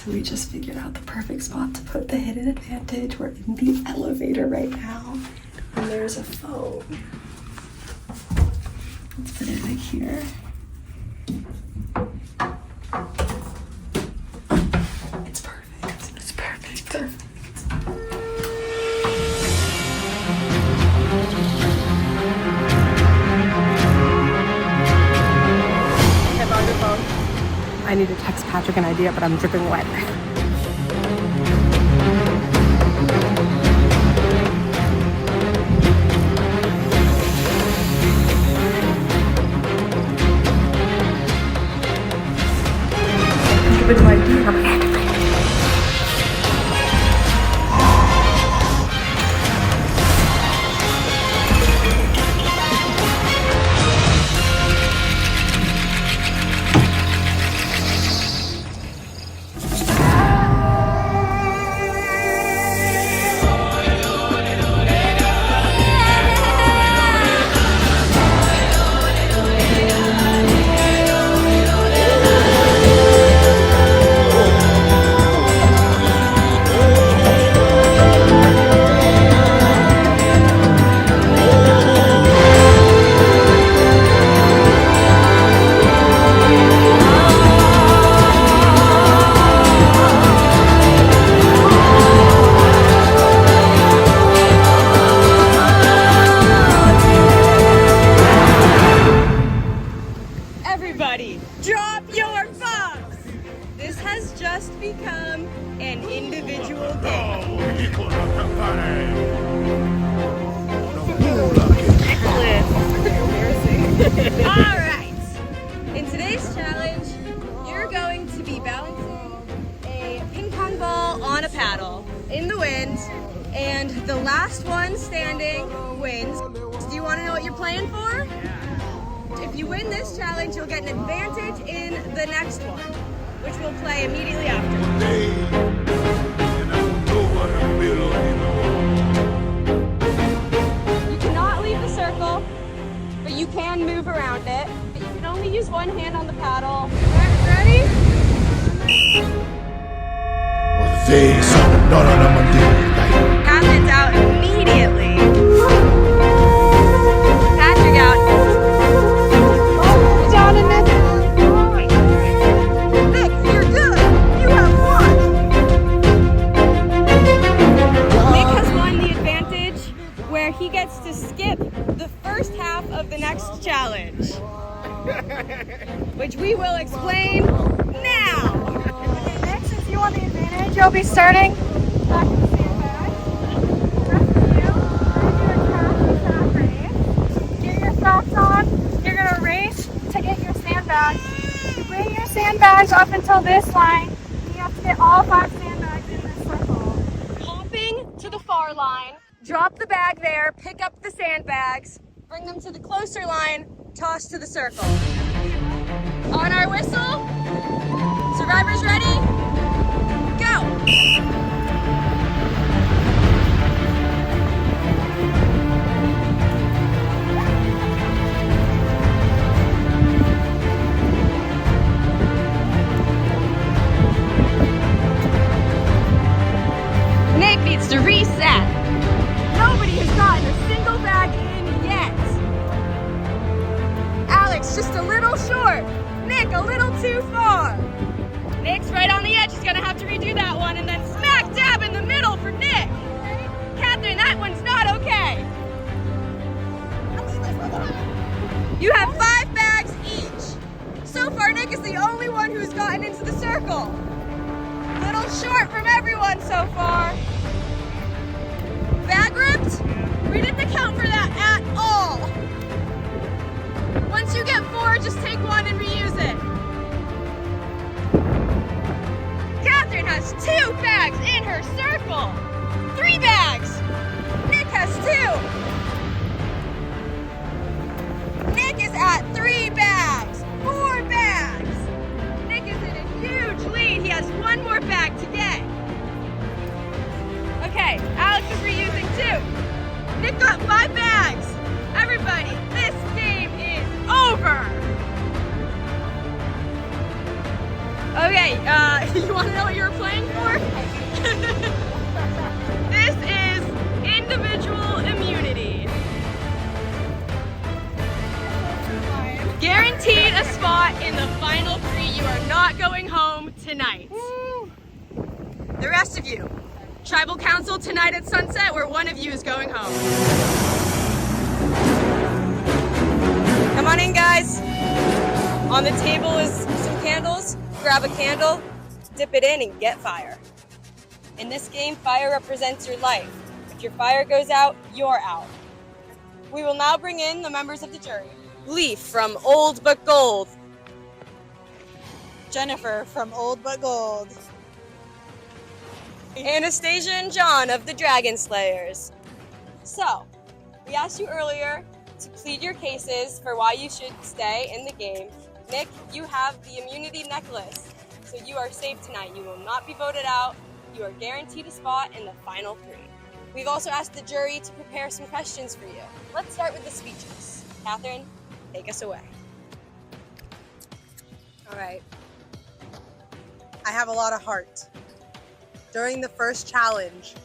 So we just figured out the perfect spot to put the hidden advantage. We're in the elevator right now, and there's a phone. Let's put it right here. It's perfect. It's perfect. Perfect. I need to text Patrick an idea, but I'm dripping wet. Give it to my idea. Everybody, drop your phones! This has just become an individual game. Alright, in today's challenge, you're going to be balancing a ping pong ball on a paddle in the wind, and the last one standing wins. Do you want to know what you're playing for? If you win this challenge, you'll get an advantage in the next one, which we'll play immediately after. You cannot leave the circle, but you can move around it. But you can only use one hand on the paddle. Ready? Catherine's out immediately. Patrick out. Down another. Nick, you're good. You have won. Nick has won the advantage where he gets to skip the first half of the next challenge, which we will explain now. Okay, Nick, since you won the advantage, you'll be starting back in the sandbag. The rest of you are going to do a catch race. Get your socks on. You're going to race to get your sandbags. You bring your sandbags up until this line. You have to get all 5 sandbags in this circle. Hopping to the far line, drop the bag there, pick up the sandbags, bring them to the closer line, toss to the circle. On our whistle, survivors ready? Go! Nick needs to reset. Nobody has gotten a single bag in yet. Alex just a little short. Nick a little too far. Nick's right on the edge. He's gonna have to redo that one, and then smack dab in the middle for Nick. Catherine, that one's not okay. You have 5 bags each. So far, Nick is the only one who's gotten into the circle. Little short from everyone so far. Bag ripped? We didn't account for that at all. Once you get 4, just take 1 and reuse it. Catherine has 2 bags in her circle. 3 bags. Nick has 2. Nick is at 3 bags. 4 bags. Nick is in a huge lead. He has 1 more bag to get. Okay, Alex is reusing 2. Nick got 5 bags. Everybody, this game is over. Okay, you want to know what you were playing for? This is individual immunity. Guaranteed a spot in the final 3. You are not going home tonight. The rest of you, Tribal Council tonight at sunset, where one of you is going home. Come on in, guys. On the table is some candles. Grab a candle, dip it in, and get fire. In this game, fire represents your life. If your fire goes out, you're out. We will now bring in the members of the jury. Leaf from Old But Gold. Jennifer from Old But Gold. Anastasia and John of the Dragon Slayers. So, we asked you earlier to plead your cases for why you should stay in the game. Nick, you have the immunity necklace, so you are safe tonight. You will not be voted out. You are guaranteed a spot in the final 3. We've also asked the jury to prepare some questions for you. Let's start with the speeches. Catherine, take us away. All right. I have a lot of heart. During the first challenge,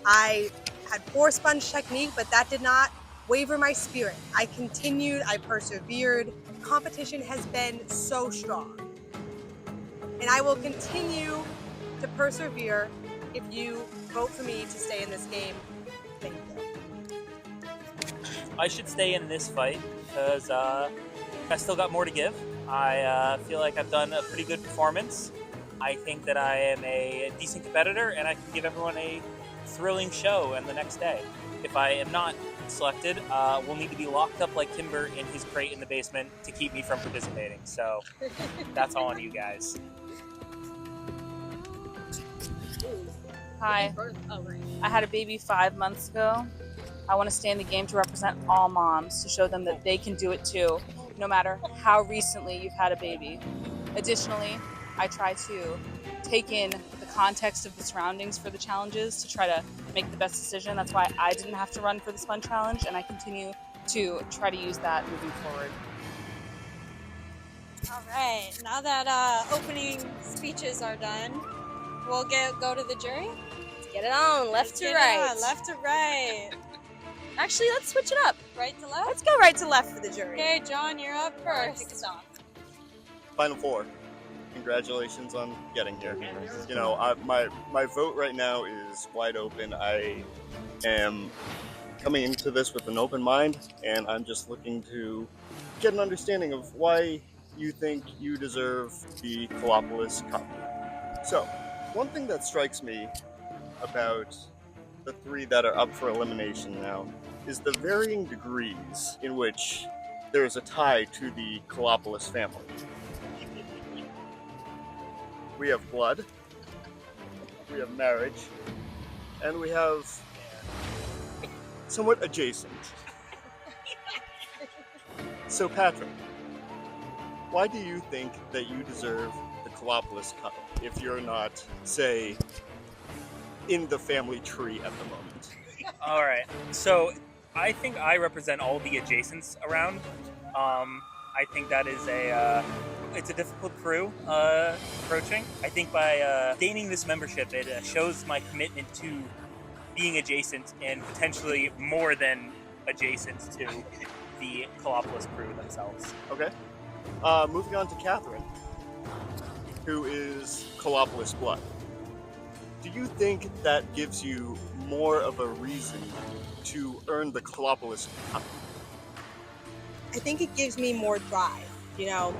I had poor sponge technique, but that did not waver my spirit. I continued, I persevered. Competition has been so strong. And I will continue to persevere if you vote for me to stay in this game. Thank you. I should stay in this fight because I still got more to give. I feel like I've done a pretty good performance. I think that I am a decent competitor and I can give everyone a thrilling show on the next day. If I am not selected, we'll need to be locked up like Timber in his crate in the basement to keep me from participating. So that's all on you guys. Hi. I had a baby 5 months ago. I want to stay in the game to represent all moms, to show them that they can do it too, no matter how recently you've had a baby. Additionally, I try to take in the context of the surroundings for the challenges to try to make the best decision. That's why I didn't have to run for this fun challenge, and I continue to try to use that moving forward. All right, now that opening speeches are done, we'll go to the jury. Let's get it on, left to Get it right. on, left to right. Actually, let's switch it up. Right to left? Let's go right to left for the jury. Okay, John, you're up first. Kick us off. Final 4. Congratulations on getting here. You know, my vote right now is wide open. I am coming into this with an open mind, and I'm just looking to get an understanding of why you think you deserve the Colopolis Cup. So, one thing that strikes me about the 3 that are up for elimination now is the varying degrees in which there is a tie to the Colopolis family. We have blood, we have marriage, and we have somewhat adjacent. So Patrick, why do you think that you deserve the Colopolis Cup if you're not, say, in the family tree at the moment? All right. So I think I represent all the adjacents around. I think that is it's a difficult crew approaching. I think by gaining this membership, it shows my commitment to being adjacent and potentially more than adjacent to the Colopolis crew themselves. Okay. Moving on to Catherine, who is Colopolis blood. Do you think that gives you more of a reason to earn the Colopolis Cup? I think it gives me more drive. You know,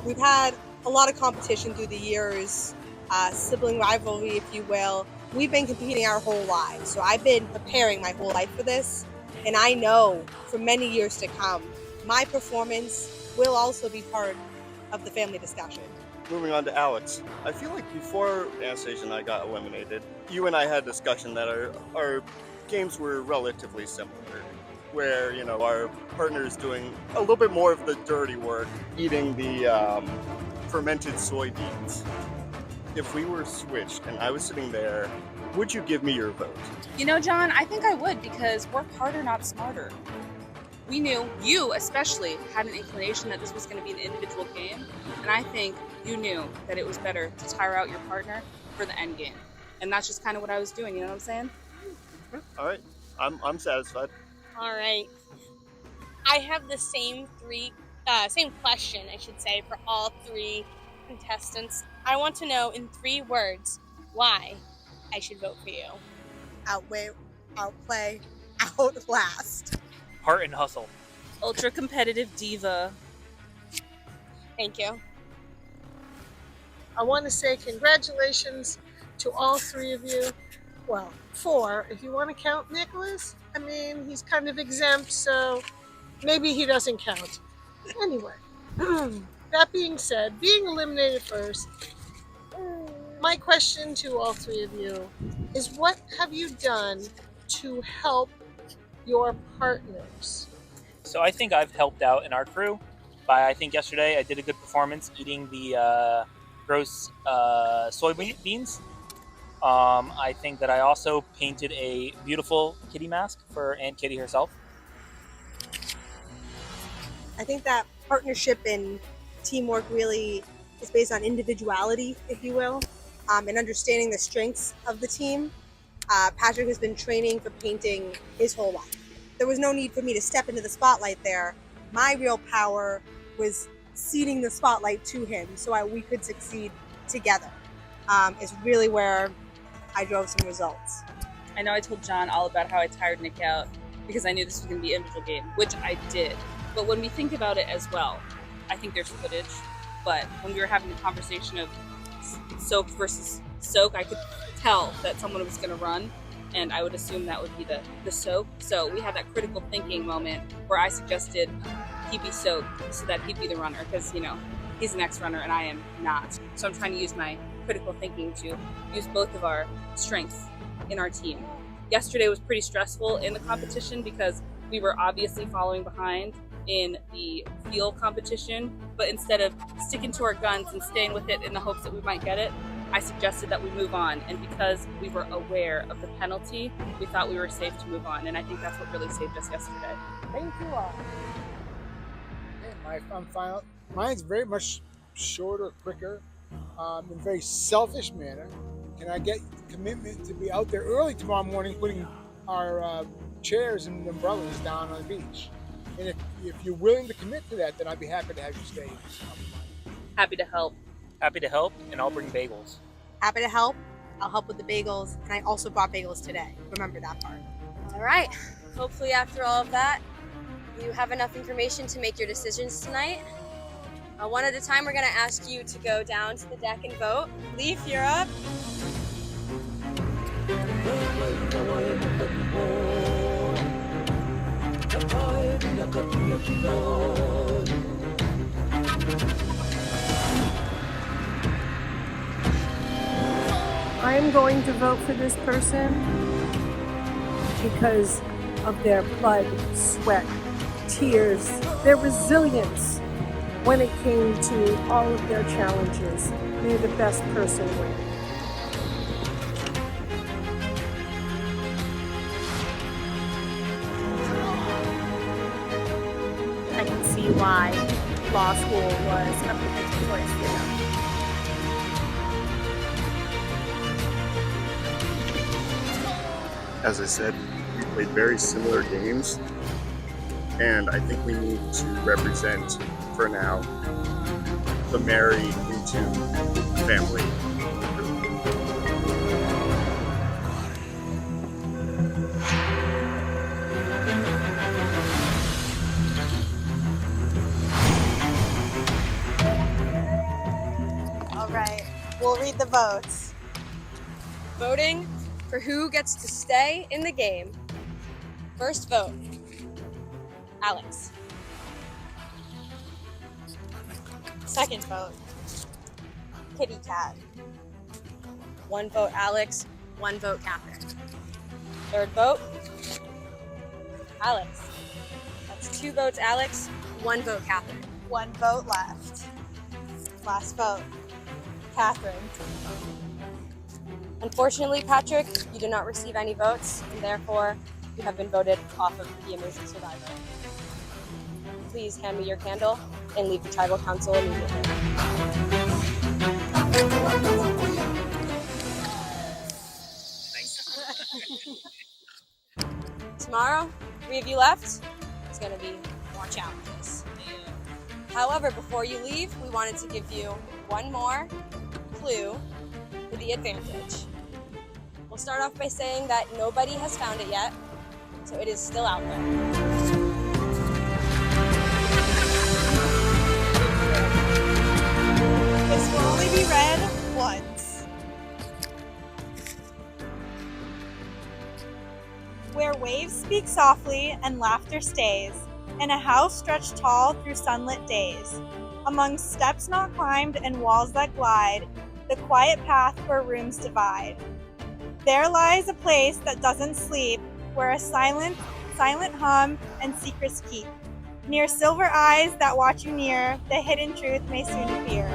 we've had a lot of competition through the years, sibling rivalry, if you will. We've been competing our whole lives, so I've been preparing my whole life for this, and I know for many years to come, my performance will also be part of the family discussion. Moving on to Alex, I feel like before Anastasia and I got eliminated, you and I had a discussion that our games were relatively similar, where, you know, our partner's doing a little bit more of the dirty work, eating the fermented soybeans. If we were switched and I was sitting there, would you give me your vote? You know, John, I think I would, because work harder, not smarter. We knew, you especially, had an inclination that this was going to be an individual game, and I think you knew that it was better to tire out your partner for the end game. And that's just kind of what I was doing, you know what I'm saying? All right, I'm satisfied. All right. I have the same question, I should say, for all three contestants. I want to know in 3 words why I should vote for you. Outweigh, outplay, outlast. Heart and hustle. Ultra competitive diva. Thank you. I want to say congratulations to all 3 of you. Well, 4, if you want to count Nicholas. I mean, he's kind of exempt, so maybe he doesn't count. Anyway, that being said, being eliminated first, my question to all 3 of you is what have you done to help your partners? So I think I've helped out in our crew by, I think yesterday I did a good performance eating the gross soybeans. I think that I also painted a beautiful kitty mask for Aunt Kitty herself. I think that partnership and teamwork really is based on individuality, if you will, and understanding the strengths of the team. Patrick has been training for painting his whole life. There was no need for me to step into the spotlight there. My real power was ceding the spotlight to him so we could succeed together. Is really where I drove some results. I know I told John all about how I tired Nick out because I knew this was going to be an individual game, which I did. But when we think about it as well, I think there's footage. But when we were having the conversation of soak versus soak, I could tell that someone was going to run, and I would assume that would be the soak. So we had that critical thinking moment where I suggested he be soaked so that he'd be the runner because, you know, he's an ex-runner and I am not. So I'm trying to use my critical thinking to use both of our strengths in our team. Yesterday was pretty stressful in the competition because we were obviously following behind in the field competition, but instead of sticking to our guns and staying with it in the hopes that we might get it, I suggested that we move on. And because we were aware of the penalty, we thought we were safe to move on. And I think that's what really saved us yesterday. Thank you all. Mine's very much shorter, quicker, in a very selfish manner. Can I get commitment to be out there early tomorrow morning putting our chairs and umbrellas down on the beach? And if you're willing to commit to that, then I'd be happy to have you stay. Happy to help. Happy to help, and I'll bring bagels. Happy to help. I'll help with the bagels, and I also brought bagels today. Remember that part. All right. Hopefully after all of that, you have enough information to make your decisions tonight. One at a time, we're going to ask you to go down to the deck and vote. Leaf, you're up. I am going to vote for this person because of their blood, sweat, tears, their resilience when it came to all of their challenges. May the best person win. I can see why law school was a potential choice for them. As I said, we played very similar games, and I think we need to represent, for now, the marry into family. All right, we'll read the votes. Voting for who gets to stay in the game. First vote, Alex. Second vote, Kitty Cat. 1 vote, Alex. 1 vote, Catherine. Third vote, Alex. That's 2 votes, Alex. 1 vote, Catherine. 1 vote left. Last vote, Catherine. Unfortunately, Patrick, you did not receive any votes, and therefore you have been voted off of the Amazing Survivor. Please hand me your candle and leave the tribal council immediately. tomorrow, 3 of you left, it's gonna be more challenges. However, before you leave, we wanted to give you one more clue for the advantage. We'll start off by saying that nobody has found it yet, so it is still out there. This will only be read once. Where waves speak softly and laughter stays, in a house stretched tall through sunlit days, among steps not climbed and walls that glide, the quiet path where rooms divide. There lies a place that doesn't sleep, where a silent hum and secrets keep. Near silver eyes that watch you near, the hidden truth may soon appear.